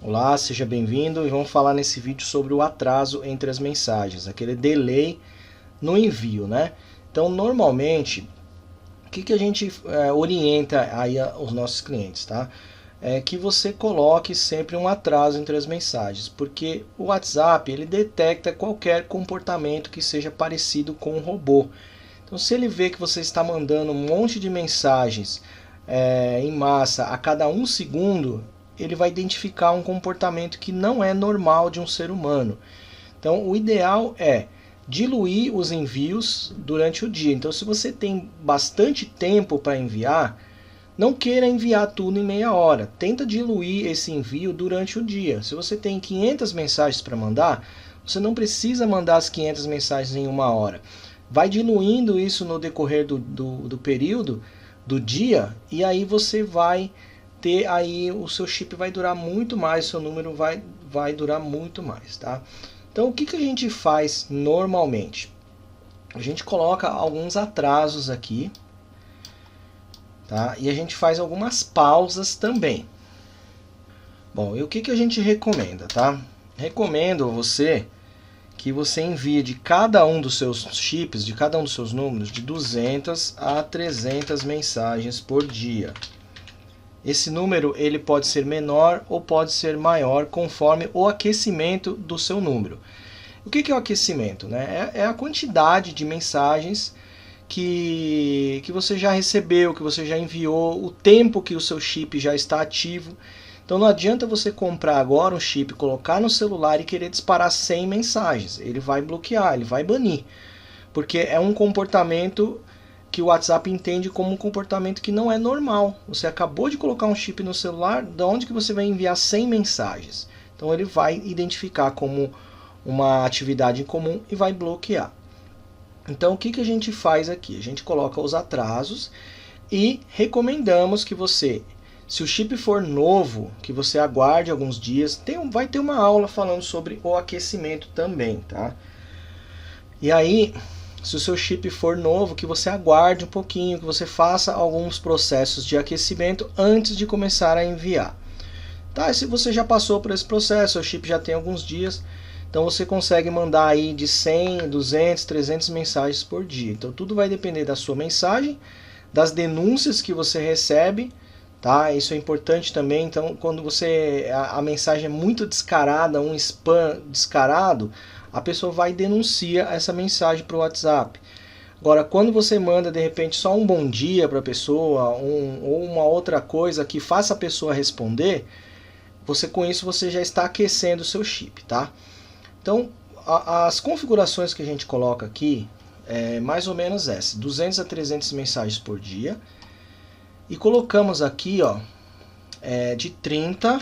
Olá, seja bem-vindo e vamos falar nesse vídeo sobre o atraso entre as mensagens, aquele delay no envio, né? Então, normalmente, o que a gente orienta aí aos nossos clientes, tá? É que você coloque sempre um atraso entre as mensagens, porque o WhatsApp ele detecta qualquer comportamento que seja parecido com um robô. Então, se ele vê que você está mandando um monte de mensagens em massa a cada um segundo, ele vai identificar um comportamento que não é normal de um ser humano. Então, o ideal é diluir os envios durante o dia. Então, se você tem bastante tempo para enviar, não queira enviar tudo em meia hora. Tenta diluir esse envio durante o dia. Se você tem 500 mensagens para mandar, você não precisa mandar as 500 mensagens em uma hora. Vai diluindo isso no decorrer do período, do dia, e aí você vai ter aí, o seu chip vai durar muito mais, o seu número vai durar muito mais, tá? Então, o que a gente faz normalmente? A gente coloca alguns atrasos aqui, tá? E a gente faz algumas pausas também. Bom, e o que a gente recomenda, tá? Recomendo que você envie de cada um dos seus chips, de cada um dos seus números, de 200 a 300 mensagens por dia. Esse número ele pode ser menor ou pode ser maior conforme o aquecimento do seu número. O que é o aquecimento? Né? É a quantidade de mensagens que você já recebeu, que você já enviou, o tempo que o seu chip já está ativo. Então não adianta você comprar agora um chip, colocar no celular e querer disparar 100 mensagens. Ele vai bloquear, ele vai banir. Porque é um comportamento que o WhatsApp entende como um comportamento que não é normal. Você acabou de colocar um chip no celular, de onde que você vai enviar 100 mensagens? Então ele vai identificar como uma atividade incomum e vai bloquear. Então o que a gente faz aqui? A gente coloca os atrasos e recomendamos que você, se o chip for novo, que você aguarde alguns dias. Vai ter uma aula falando sobre o aquecimento também, tá? E aí, se o seu chip for novo, que você aguarde um pouquinho, que você faça alguns processos de aquecimento antes de começar a enviar. Tá? E se você já passou por esse processo, o chip já tem alguns dias, então você consegue mandar aí de 100, 200, 300 mensagens por dia. Então tudo vai depender da sua mensagem, das denúncias que você recebe, tá? Isso é importante também. Então quando a mensagem é muito descarada, um spam descarado, a pessoa vai e denuncia essa mensagem para o WhatsApp. Agora, quando você manda de repente só um bom dia para a pessoa, ou uma outra coisa que faça a pessoa responder, com isso você já está aquecendo o seu chip, tá? Então, as configurações que a gente coloca aqui é mais ou menos essa, 200 a 300 mensagens por dia. E colocamos aqui, ó, de 30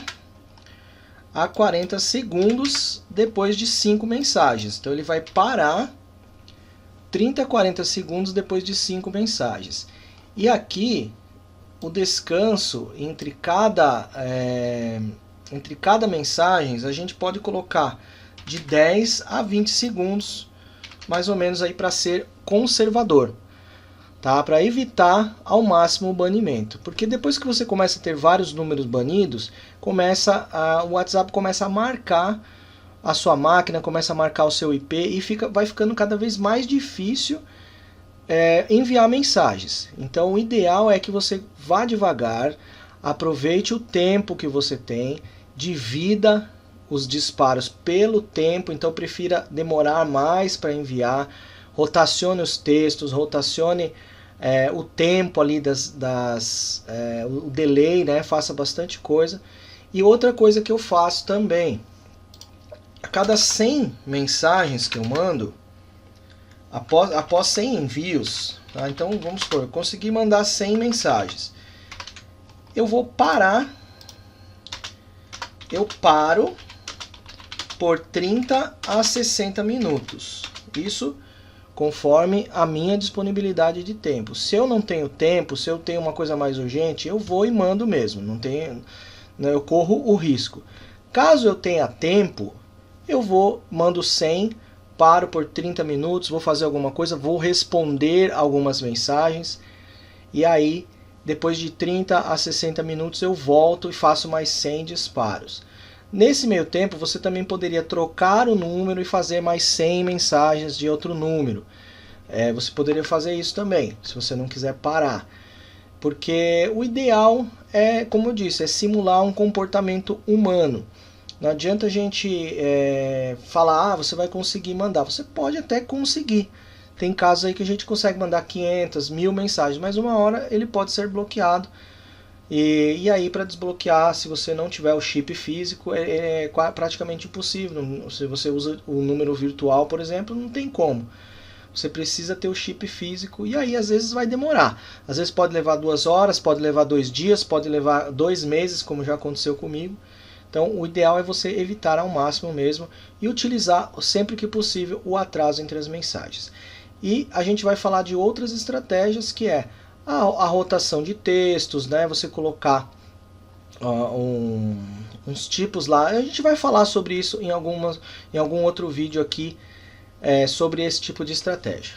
a 40 segundos depois de 5 mensagens. Então ele vai parar 30 a 40 segundos depois de 5 mensagens. E aqui, o descanso entre cada mensagem, a gente pode colocar de 10 a 20 segundos, mais ou menos aí para ser conservador, tá? Para evitar ao máximo o banimento. Porque depois que você começa a ter vários números banidos, o WhatsApp começa a marcar a sua máquina, começa a marcar o seu IP e vai ficando cada vez mais difícil enviar mensagens. Então o ideal é que você vá devagar, aproveite o tempo que você tem, divida os disparos pelo tempo, então prefira demorar mais para enviar, rotacione os textos, rotacione o tempo ali o delay, né? Faça bastante coisa. E outra coisa que eu faço também, a cada 100 mensagens que eu mando, após 100 envios, tá? Então vamos supor, eu consegui mandar 100 mensagens, eu vou parar, eu paro por 30 a 60 minutos. Isso conforme a minha disponibilidade de tempo. Se eu não tenho tempo, se eu tenho uma coisa mais urgente, eu vou e mando mesmo. Eu corro o risco. Caso eu tenha tempo, mando 100, paro por 30 minutos, vou fazer alguma coisa, vou responder algumas mensagens. E aí, depois de 30 a 60 minutos, eu volto e faço mais 100 disparos. Nesse meio tempo, você também poderia trocar o número e fazer mais 100 mensagens de outro número. Você poderia fazer isso também, se você não quiser parar. Porque o ideal é, como eu disse, é simular um comportamento humano. Não adianta a gente falar, você vai conseguir mandar. Você pode até conseguir. Tem casos aí que a gente consegue mandar 500, 1000 mensagens, mas uma hora ele pode ser bloqueado. E aí, para desbloquear, se você não tiver o chip físico, é praticamente impossível. Se você usa o número virtual, por exemplo, não tem como. Você precisa ter o chip físico e aí às vezes vai demorar. Às vezes pode levar 2 horas, pode levar 2 dias, pode levar 2 meses, como já aconteceu comigo. Então o ideal é você evitar ao máximo mesmo e utilizar sempre que possível o atraso entre as mensagens. E a gente vai falar de outras estratégias, que é a rotação de textos, né? Você colocar uns tipos lá. A gente vai falar sobre isso em algum outro vídeo aqui, sobre esse tipo de estratégia.